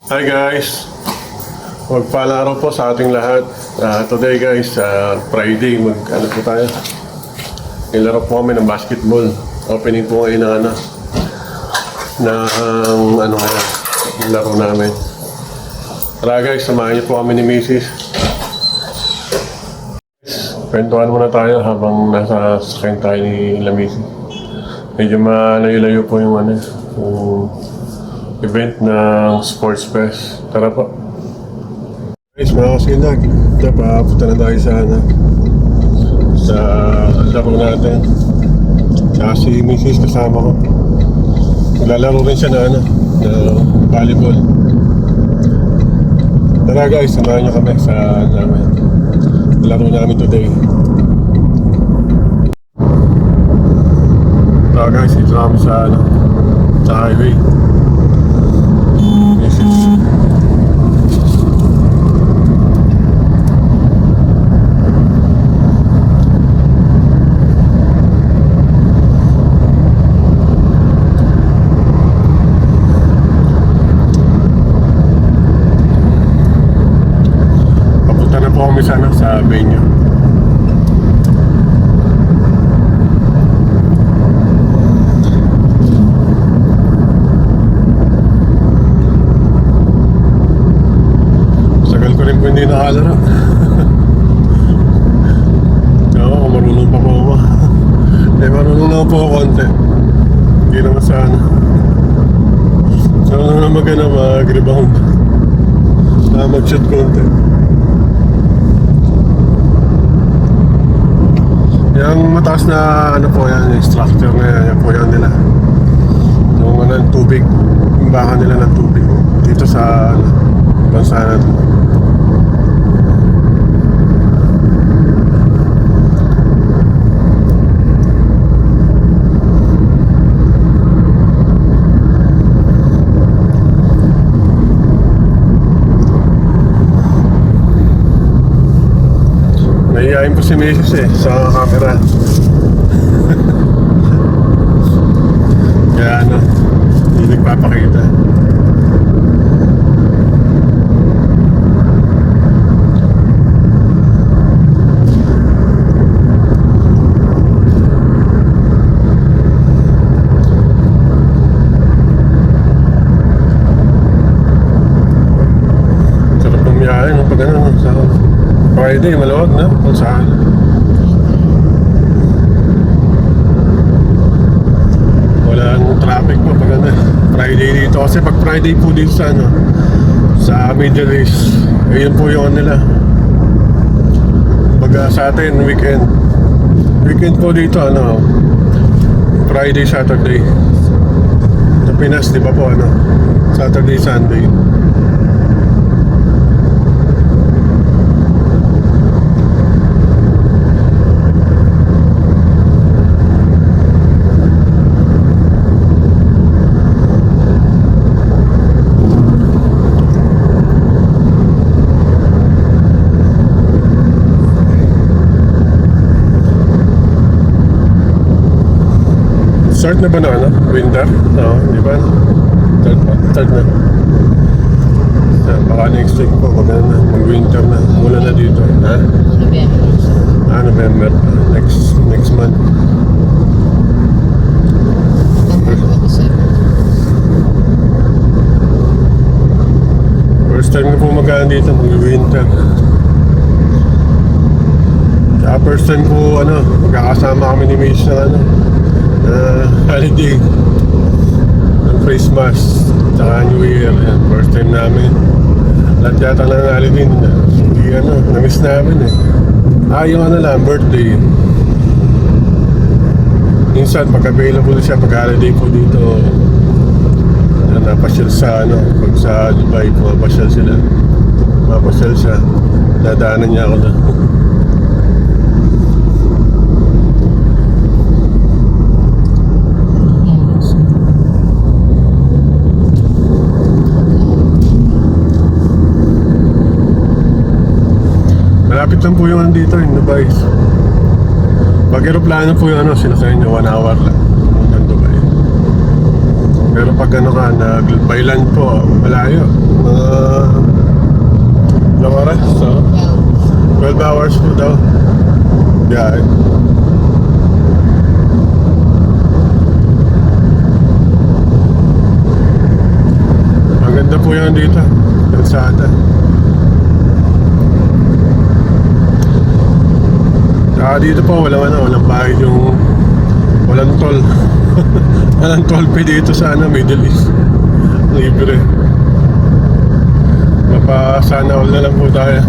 Hi guys! Magpala araw po sa ating lahat. Today guys, Friday, ano po tayo? Nilaro po kami ng basketball. Opening po ngayon ng ngayon, yung laro namin. Tara guys, samahan niyo po kami ni Mrs. Kwentuhan muna tayo habang nasa sakyan tayo ni Mrs. Medyo malayo-layo po yung yung event ng Sports Fest. Tara po. Guys, mga kasilag, papunta na tayo sa laro natin. Tsaka si Mrs. kasama ko. Maglalaro rin siya na volleyball. Tara guys, samahan niyo kami sa laro namin today. Tara guys, ito kami sa highway. Papunta na po kami sa venue. Hindi nakalaro. Oo, marunong pa po ako. Marunong na po ako konti. Hindi naman sana. Marunong na mag-rebound. Mag-shoot konti. Yung mataas na po yan, yung structure na yan po yan nila. Yung tubig, yung baka nila ng tubig dito sa bansa natin. Nahihayin po si Mrs. sa camera. Kaya hindi nagpapakita. Sarap pumiyahin pag sa Friday, maluwag na kung saan. Walang traffic po pag Friday dito. Kasi pag Friday po dito sa Middle East, ayun po yung nila. Pag sa atin, weekend. Weekend po dito, Friday, Saturday. Sa Pinas, di ba po, Saturday, Sunday. Start na ba winter? No, di ba? Start na. Baka next week po, mag-winter na. Mula na dito. Ha? November. Next month. First time na po mag-aan dito, mag-winter. Kaya first time po, magkakasama kami ni Miss na holiday ng Christmas tsaka New Year. First time namin lahat yata ng holiday hindi na-miss namin yung birthday minsan pag available siya pag holiday po dito napasyal pag sa Dubai pumapasyal siya dadaanan niya ako doon. Malapit lang po yung dito, yung Dubai. Pag aeroplano po yung sinasaya nyo, 1 hour lang hanggang Dubai. Pero pag ka, by land po, malayo. Mga 12 hours po daw. Yeah. Maganda po yan dito. Kalsada. Dito po walang bayad yung walang toll. Walang toll fee dito sa Middle East. Libre. Sana all na lang po tayo.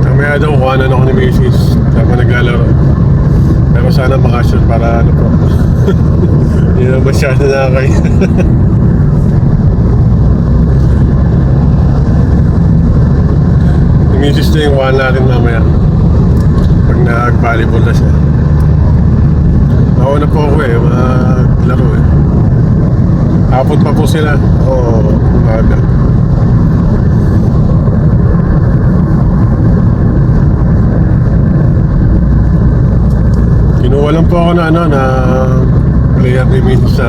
Kamaya daw kuhanan ako ni Macy's tama naglalaro. Pero sana makasyon para ano po. Hindi na masyado nakakaya. Misis na yung kuhaan natin mamaya pag nag-volleyball na siya. Nauna po ako maglaro Hapon pa po sila. Oo, umaga. Kinuha lang po ako na player ni Misis sa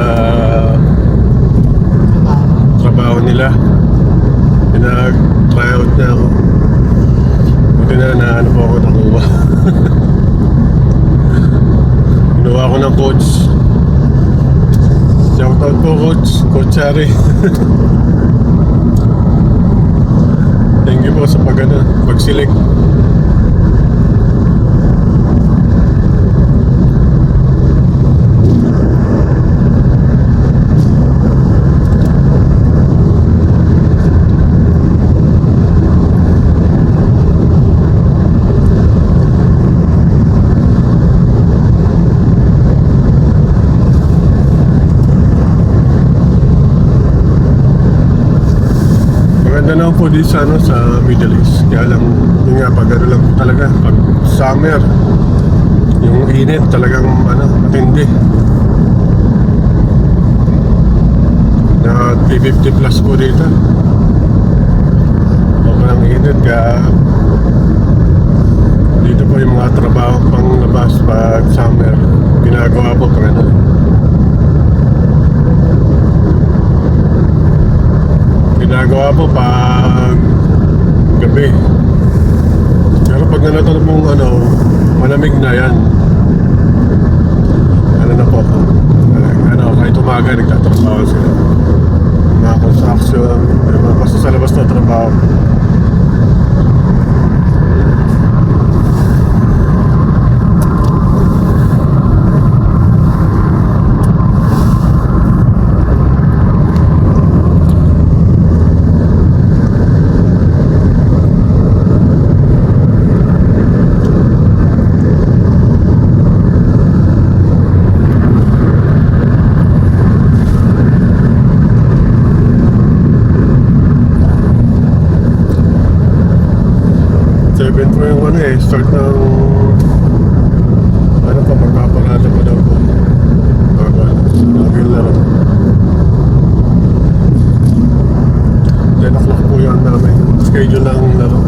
trabaho nila. Pinag-tryout na ako. Na ano po ako nakuha. Ginawa ako ng coach. Shout out po Coach Harry. Thank you po sa pag-select. Maganda na po dito sa Middle East. Kaya lang, yun nga, pag ano lang po talaga, pag summer, yung init talagang matindi. Na 350 plus po dito. Sobrang init, kaya dito po yung mga trabaho pang labas pag summer. Ginagawa po pag ginagawa po pag gabi. Pero pag nanatalo mong malamig na yan, na po, kahit umaga nagtatrabaho sila, mga construction, basta sa labas na trabaho. Start ng magpaparada pa daw po bago laro. 10 o'clock po yun namin schedule ng laro.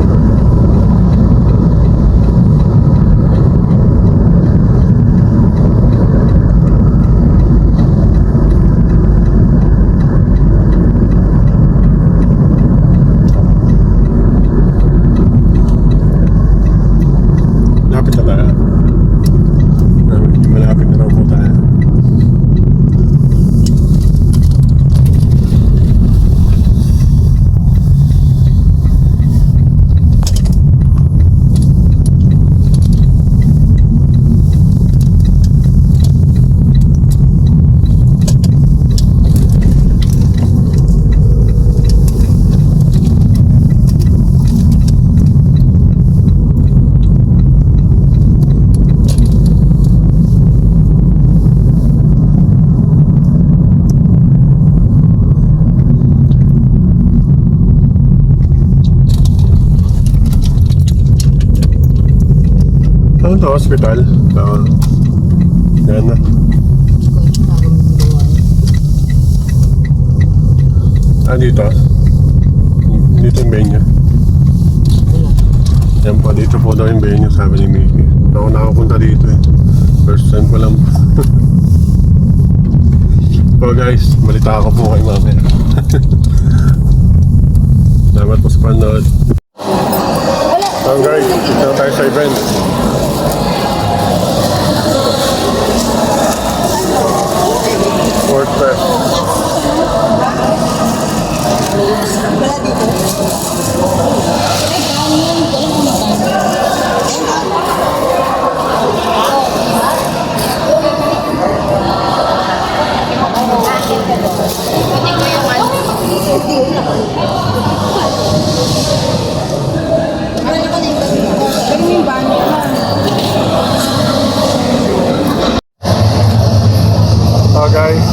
Malapit na raw po tayo. Ano to? Hospital? Yan na. Dito? Dito yung venue. Yan po, dito po daw yung venue, sabi ni Mickey. Ako nakapunta dito eh. First time ko lang. So guys, balita ako po kay mamaya. Salamat po sa panood. So guys, dito tayo sa event. Sport Fest. So guys,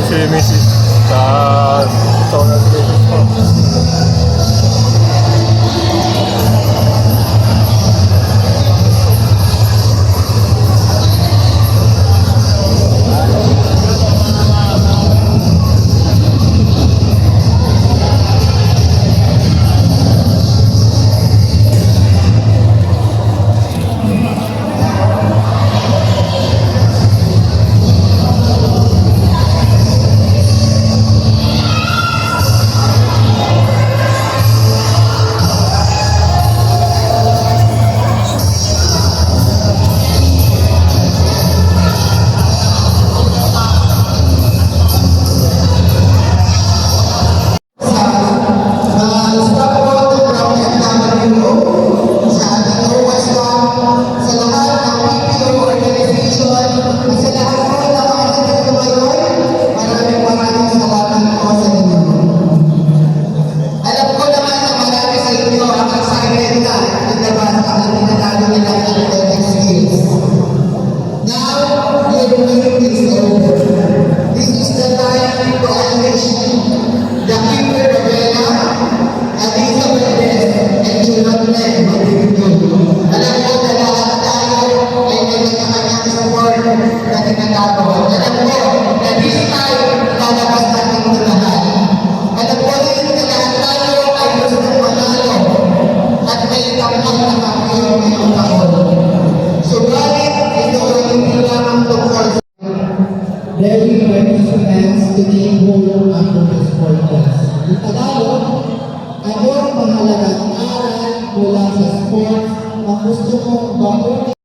si Mrs. sa Tonal Mrs. po. Very participants to take home after the sport class. Sa Tagalog, ano ang mahalagang aral mula sa sports ang gusto mong baguhin?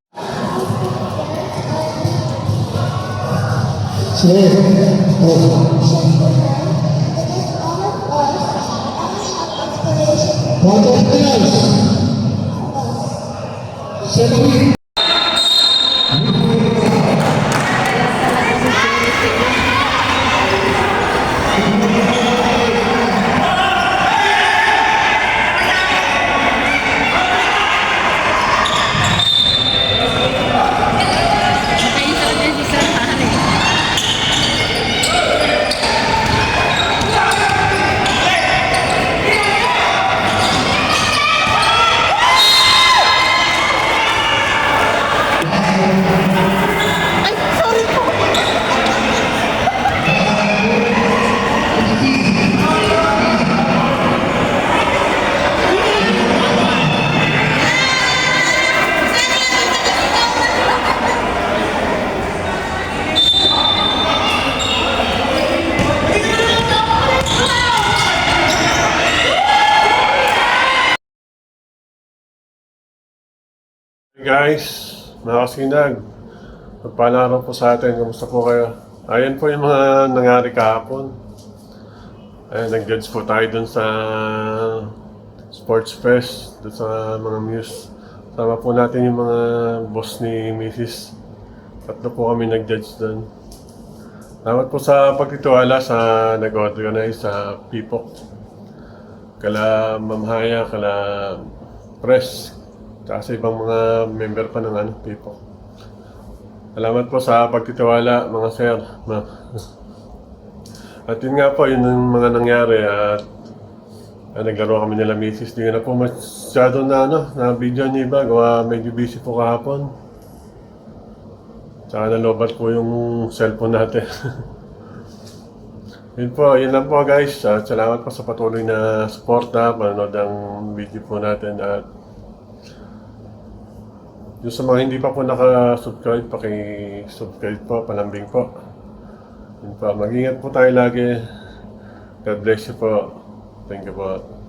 Cheers! Water players! Siyempre, Guys, mga kasinag, magpaalala po sa atin, kamusta po kayo? Ayan po yung mga nangyari kahapon. Ayan, nag-judge po tayo dun sa Sports Fest, dun sa mga muse. Sama po natin yung mga boss ni Mrs. Tatlo po kami nag-judge dun. Salamat po sa pagtitiwala sa nag-organize sa PIPOC. Kala Ma'am Haya, kala Press, tsaka sa ibang mga member pa ng PIPOC. Salamat po sa pagtitiwala, mga sir. At yun nga po, yun yung mga nangyari. At Naglaro kami nila misis. Di na po masyado na na video niya iba. Gawa medyo busy po kahapon. Tsaka nalobat po yung cellphone natin. Yun lang po guys. Salamat po sa patuloy na suporta, panonood ang video po natin. At yung sa mga hindi pa po naka-subscribe, paki-subscribe po, palambing po. Yun po, mag-ingat po tayo lagi. God bless you po. Thank you po.